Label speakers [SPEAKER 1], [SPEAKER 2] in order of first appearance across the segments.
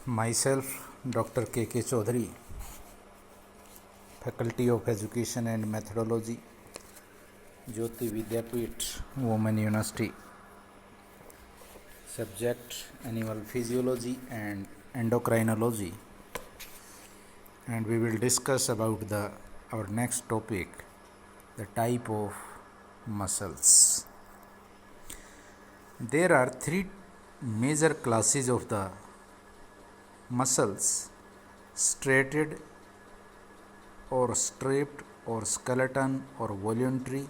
[SPEAKER 1] Myself, Dr. K.K. Chaudhary, Faculty of Education and Methodology, Jyoti Vidyapeeth, Women University. Subject: Animal Physiology and Endocrinology. And we will discuss about our next topic, the type of muscles. There are three major classes of the muscles: striated और स्ट्रेप्ड और skeleton और voluntary,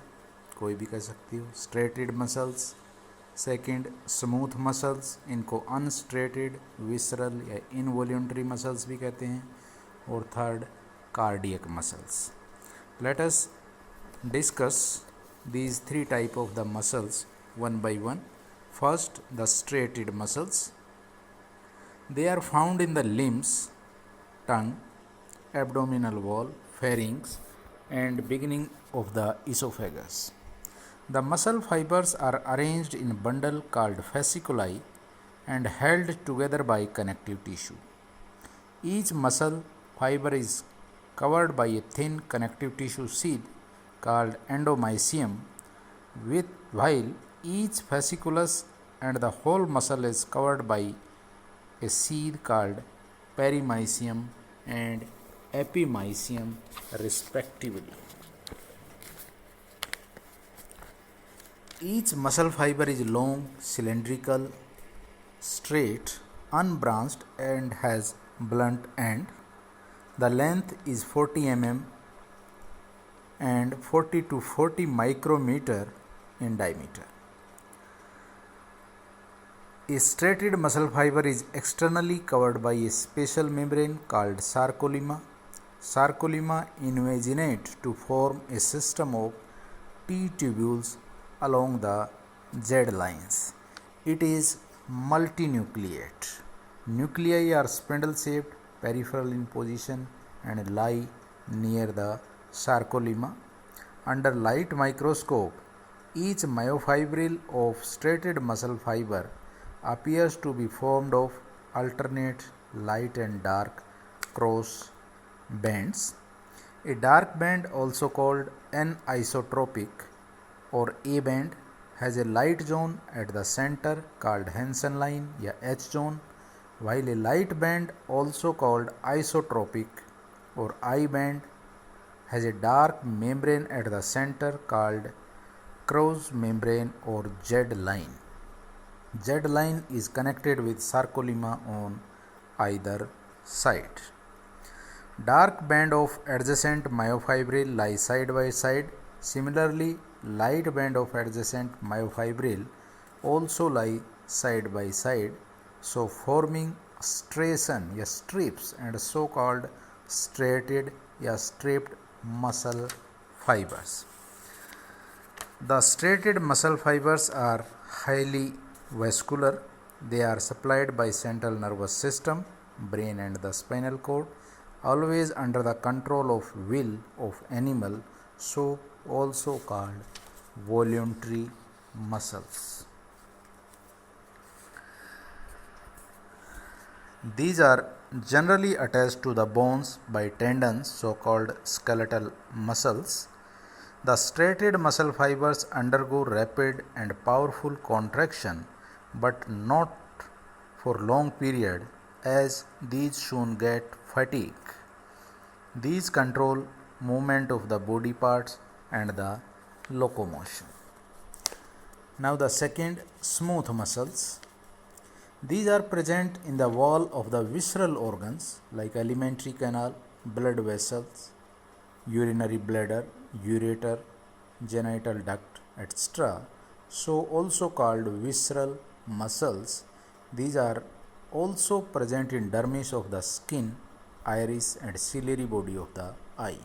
[SPEAKER 1] कोई भी कह सकती हो. Striated muscles. Second, smooth muscles, इनको unstriated, visceral या इनवॉल्यूंट्री मसल्स भी कहते हैं. और third, cardiac muscles. Let us discuss these three type of the muscles one by one. First, the striated muscles. They are found in the limbs, tongue, abdominal wall, pharynx and beginning of the esophagus. The muscle fibers are arranged in bundle called fasciculi and held together by connective tissue. Each muscle fiber is covered by a thin connective tissue sheath called endomysium, while each fasciculus and the whole muscle is covered by a sheath called perimysium and epimysium respectively. Each muscle fiber is long, cylindrical, straight, unbranched and has blunt end. The length is 40 mm and 40 to 40 micrometer in diameter. A striated muscle fiber is externally covered by a special membrane called sarcolemma. Sarcolemma invaginate to form a system of T-tubules along the Z-lines. It is multinucleate. Nuclei are spindle-shaped, peripheral in position and lie near the sarcolemma. Under light microscope, each myofibril of striated muscle fiber appears to be formed of alternate light and dark cross bands. A dark band, also called anisotropic or A band, has a light zone at the center called Hansen line या H zone, while a light band, also called isotropic or I band, has a dark membrane at the center called Krauss membrane or Z line. Z line is connected with sarcolemma on either side. Dark band of adjacent myofibril lie side by side. Similarly, light band of adjacent myofibril also lie side by side, so forming striation या strips and so called striated या striped muscle fibers. The striated muscle fibers are highly vascular. They are supplied by central nervous system, brain and the spinal cord, always under the control of will of animal, so also called voluntary muscles. These are generally attached to the bones by tendons, so called skeletal muscles. The striated muscle fibers undergo rapid and powerful contraction, but not for long period, as these soon get fatigue. These control movement of the body parts and the locomotion. Now the second, smooth muscles. These are present in the wall of the visceral organs like alimentary canal, blood vessels, urinary bladder, ureter, genital duct, etc. So also called visceral muscles. These are also present in dermis of the skin, iris and ciliary body of the eye.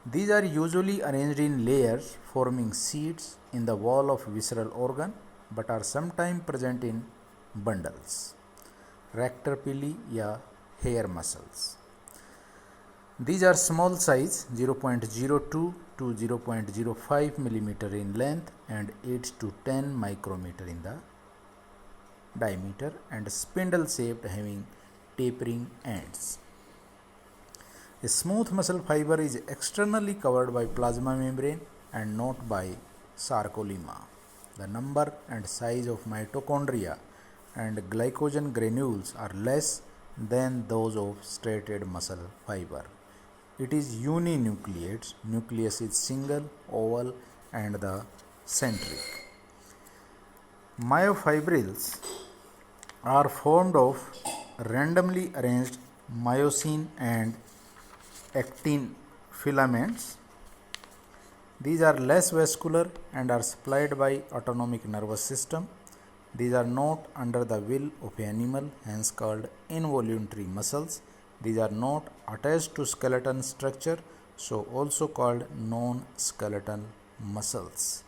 [SPEAKER 1] These are usually arranged in layers forming sheets in the wall of visceral organ, but are sometimes present in bundles. Rector pili या hair muscles. These are small size, 0.02 to 0.05 millimeter in length and 8 to 10 micrometer in the diameter and spindle shaped, having tapering ends. A smooth muscle fiber is externally covered by plasma membrane and not by sarcolemma. The number and size of mitochondria and glycogen granules are less than those of striated muscle fiber. It is uninucleate. Nucleus is single, oval, and the centric. Myofibrils are formed of randomly arranged myosin and actin filaments. These are less vascular and are supplied by autonomic nervous system. These are not under the will of animal, hence called involuntary muscles. These are not attached to skeleton structure, so also called non-skeletal muscles.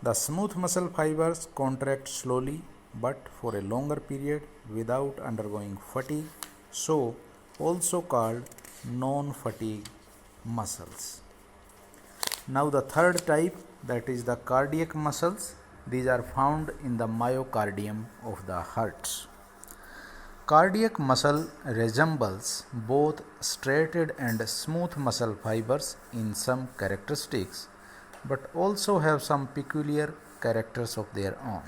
[SPEAKER 1] The smooth muscle fibers contract slowly but for a longer period without undergoing fatigue, so also called non-fatigue muscles. Now the third type, that is the cardiac muscles. These are found in the myocardium of the heart. Cardiac muscle resembles both striated and smooth muscle fibers in some characteristics, but also have some peculiar characters of their own.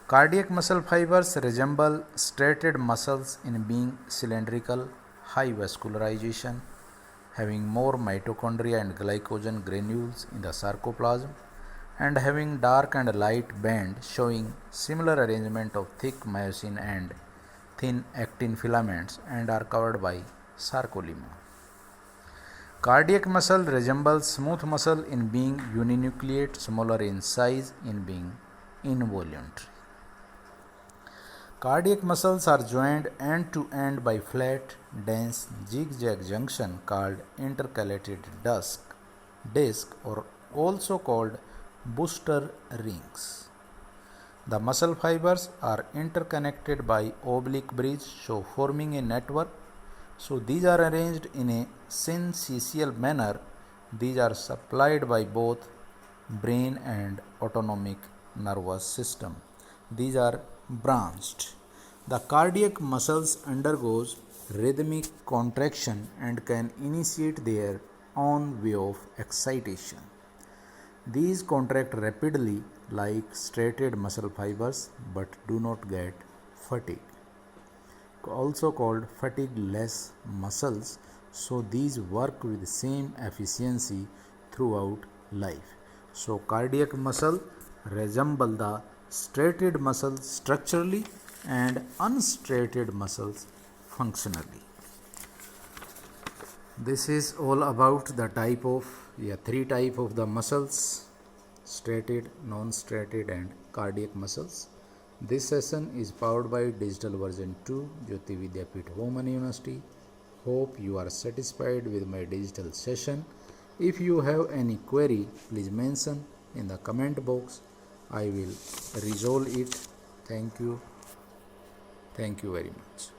[SPEAKER 1] Cardiac muscle fibers resemble striated muscles in being cylindrical, high vascularization, having more mitochondria and glycogen granules in the sarcoplasm, and having dark and light band showing similar arrangement of thick myosin and thin actin filaments, and are covered by sarcolemma. Cardiac muscle resembles smooth muscle in being uninucleate, smaller in size in being involuntary. Cardiac muscles are joined end to end by flat, dense, zigzag junction called intercalated disc, or also called booster rings. The muscle fibers are interconnected by oblique bridge, so forming a network. So these are arranged in a syncytial manner. These are supplied by both brain and autonomic nervous system. These are branched. The cardiac muscles undergoes rhythmic contraction and can initiate their own way of excitation. These contract rapidly like striated muscle fibers but do not get fatigue. Also called fatigue-less muscles, so these work with the same efficiency throughout life. So cardiac muscle resemble the striated muscles structurally and unstriated muscles functionally. This is all about the three type of the muscles: striated, non-striated, and cardiac muscles. This session is powered by Digital Version 2, Jyoti Vidyapeeth Women University. Hope you are satisfied with my digital session. If you have any query, please mention in the comment box. I will resolve it. Thank you. Thank you very much.